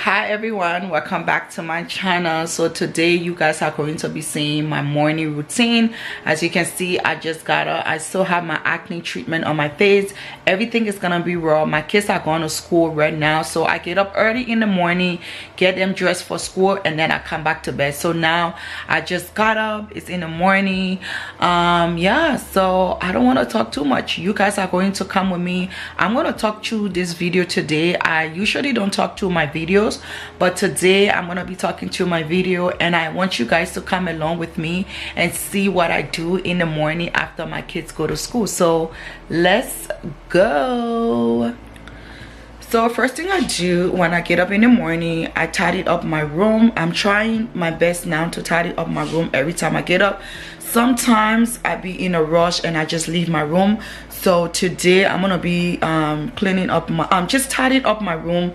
Hi everyone, welcome back to my channel. So today you guys are going to be seeing my morning routine. As you can see, I just got up. I still have my acne treatment on my face. Everything is gonna be raw. My kids are going to school right now, so I get up early in the morning, get them dressed for school, and then I come back to bed. So now I just got up, it's in the morning. Yeah, so I don't want to talk too much. You guys are going to come with me. I'm going to talk through this video today. I usually don't talk to my videos, but today I'm gonna be talking to my video, and I want you guys to come along with me and see what I do in the morning after my kids go to school. So let's go. So first thing I do when I get up in the morning, I tidy up my room. I'm trying my best now to tidy up my room every time I get up. Sometimes I be in a rush and I just leave my room. So today I'm gonna be cleaning up my just tidying up my room